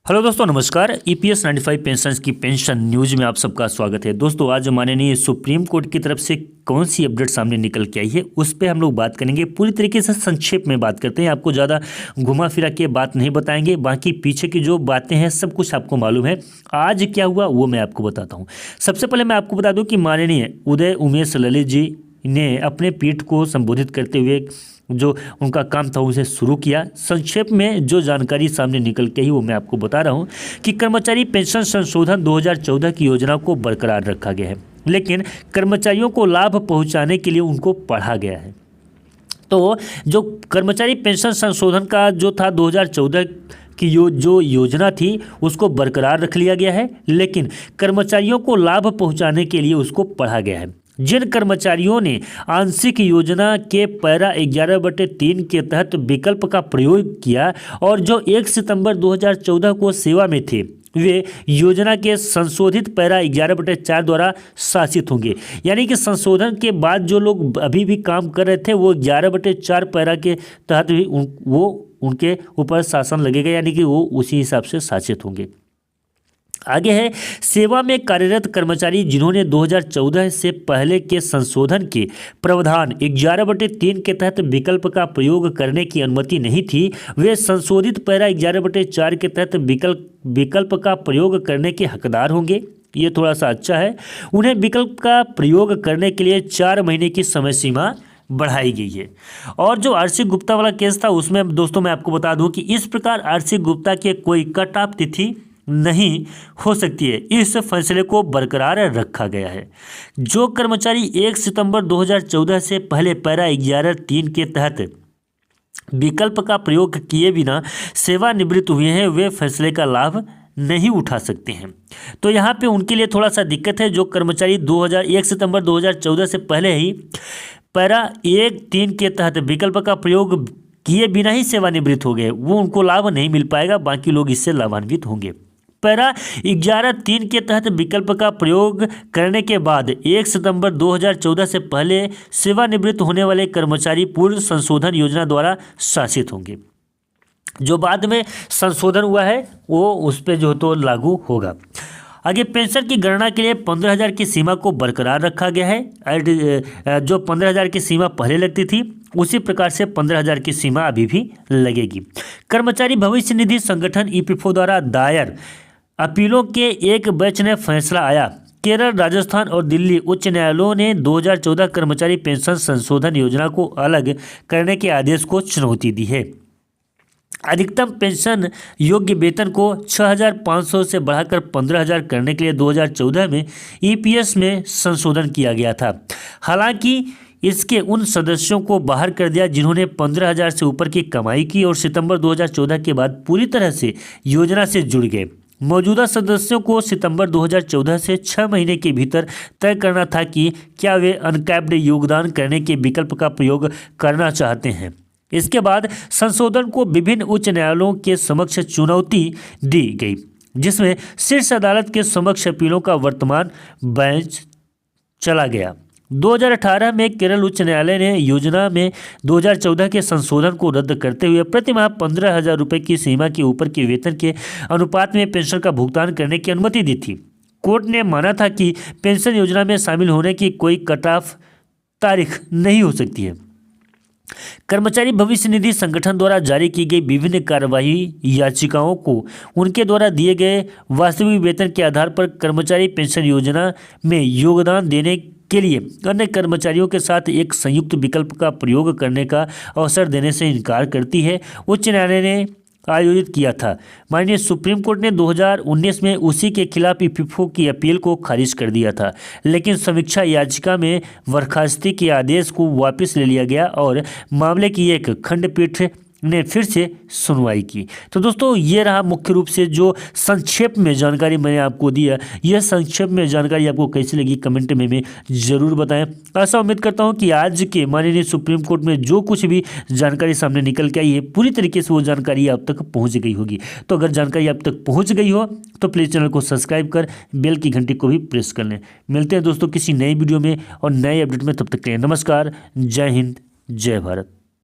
Hello दोस्तों, नमस्कार। EPS 95 pension की पेंशन न्यूज में आप सबका स्वागत है। दोस्तों, आज माननीय सुप्रीम कोर्ट की तरफ से कौन सी अपडेट सामने निकल के आई है उस पर हम लोग बात करेंगे। पूरी तरीके से संक्षेप में बात करते हैं, आपको ज़्यादा घुमा फिरा के बात नहीं बताएंगे। बाकी पीछे की जो बातें हैं सब कुछ आपको मालूम है। आज क्या हुआ वो मैं आपको बताता हूँ। सबसे पहले मैं आपको बता दूँ कि माननीय उदय उमेश ललित जी ने अपने पीठ को संबोधित करते हुए जो उनका काम था उसे शुरू किया। संक्षेप में जो जानकारी सामने निकल के ही वो मैं आपको बता रहा हूँ कि कर्मचारी पेंशन संशोधन 2014 की योजना को बरकरार रखा गया है, लेकिन कर्मचारियों को लाभ पहुँचाने के लिए उनको पढ़ा गया है। तो जो कर्मचारी पेंशन संशोधन का जो था 2014 की जो योजना थी उसको बरकरार रख लिया गया है, लेकिन कर्मचारियों को लाभ पहुंचाने के लिए उसको पढ़ा गया है। जिन कर्मचारियों ने आंशिक योजना के पैरा 11/3 के तहत विकल्प का प्रयोग किया और जो 1 सितंबर 2014 को सेवा में थे, वे योजना के संशोधित पैरा 11/4 द्वारा शासित होंगे। यानी कि संशोधन के बाद जो लोग अभी भी काम कर रहे थे वो 11/4 पैरा के तहत भी वो उनके ऊपर शासन लगेगा, यानी कि वो उसी हिसाब से शासित होंगे। आगे है, सेवा में कार्यरत कर्मचारी जिन्होंने 2014 से पहले के संशोधन के प्रावधान 11/3 के तहत विकल्प का प्रयोग करने की अनुमति नहीं थी, वे संशोधित पैरा 11/4 के तहत विकल्प का प्रयोग करने के हकदार होंगे। ये थोड़ा सा अच्छा है। उन्हें विकल्प का प्रयोग करने के लिए 4 महीने की समय सीमा बढ़ाई गई है। और जो आरसी गुप्ता वाला केस था उसमें दोस्तों मैं आपको बता दूं कि इस प्रकार आरसी गुप्ता के कोई कट ऑफ तिथि नहीं हो सकती है। इस फैसले को बरकरार रखा गया है। जो कर्मचारी 1 सितंबर 2014 से पहले पैरा 11/3 के तहत विकल्प का प्रयोग किए बिना सेवानिवृत्त हुए हैं, वे फैसले का लाभ नहीं उठा सकते हैं। तो यहाँ पे उनके लिए थोड़ा सा दिक्कत है। जो कर्मचारी 1 सितंबर 2014 से पहले ही पैरा 1/3 के तहत विकल्प का प्रयोग किए बिना ही सेवानिवृत्त हो गए, वो उनको लाभ नहीं मिल पाएगा, बाकी लोग इससे लाभान्वित होंगे। पैरा 11/3 के तहत विकल्प का प्रयोग करने के बाद 1 सितंबर 2014 से पहले सेवानिवृत्त होने वाले कर्मचारी पूर्व संशोधन योजना द्वारा शासित होंगे। जो बाद में संशोधन हुआ है वो उस पर जो तो लागू होगा। आगे, पेंशन की गणना के लिए 15,000 की सीमा को बरकरार रखा गया है। जो 15,000 की सीमा पहले लगती थी उसी प्रकार से 15,000 की सीमा अभी भी लगेगी। कर्मचारी भविष्य निधि संगठन ईपीएफओ द्वारा दायर अपीलों के एक बैच ने फैसला आया। केरल, राजस्थान और दिल्ली उच्च न्यायालयों ने 2014 कर्मचारी पेंशन संशोधन योजना को अलग करने के आदेश को चुनौती दी है। अधिकतम पेंशन योग्य वेतन को 6,500 से बढ़ाकर 15,000 करने के लिए 2014 में ईपीएस में संशोधन किया गया था। हालांकि इसके उन सदस्यों को बाहर कर दिया जिन्होंने 15,000 से ऊपर की कमाई की और सितंबर 2014 के बाद पूरी तरह से योजना से जुड़ गए। मौजूदा सदस्यों को सितंबर 2014 से 6 महीने के भीतर तय करना था कि क्या वे अनकैप्ड योगदान करने के विकल्प का प्रयोग करना चाहते हैं। इसके बाद संशोधन को विभिन्न उच्च न्यायालयों के समक्ष चुनौती दी गई, जिसमें शीर्ष अदालत के समक्ष अपीलों का वर्तमान बेंच चला गया। 2018 में केरल उच्च न्यायालय ने योजना में 2014 के संशोधन को रद्द करते हुए प्रतिमाह 15,000 रुपये की सीमा के ऊपर के वेतन के अनुपात में पेंशन का भुगतान करने की अनुमति दी थी। कोर्ट ने माना था कि पेंशन योजना में शामिल होने की कोई कट ऑफ तारीख नहीं हो सकती है। कर्मचारी भविष्य निधि संगठन द्वारा जारी की गई विभिन्न कार्यवाही याचिकाओं को उनके द्वारा दिए गए वास्तविक वेतन के आधार पर कर्मचारी पेंशन योजना में योगदान देने के लिए अन्य कर्मचारियों के साथ एक संयुक्त विकल्प का प्रयोग करने का अवसर देने से इनकार करती है। उच्च न्यायालय ने आयोजित किया था। माननीय सुप्रीम कोर्ट ने 2019 में उसी के खिलाफ ईपीएफओ की अपील को खारिज कर दिया था, लेकिन समीक्षा याचिका में बर्खास्तगी के आदेश को वापस ले लिया गया और मामले की एक खंडपीठ ने फिर से सुनवाई की। तो दोस्तों, ये रहा मुख्य रूप से जो संक्षेप में जानकारी मैंने आपको दिया। यह संक्षेप में जानकारी आपको कैसी लगी कमेंट में ज़रूर बताएं। ऐसा उम्मीद करता हूं कि आज के माननीय सुप्रीम कोर्ट में जो कुछ भी जानकारी सामने निकल के आई है पूरी तरीके से वो जानकारी आप तक पहुँच गई होगी। तो अगर जानकारी आप तक पहुँच गई हो तो प्लीज़ चैनल को सब्सक्राइब कर बेल की घंटी को भी प्रेस कर लें। मिलते हैं दोस्तों किसी नई वीडियो में और नए अपडेट में, तब तक के लिए नमस्कार, जय हिंद, जय भारत।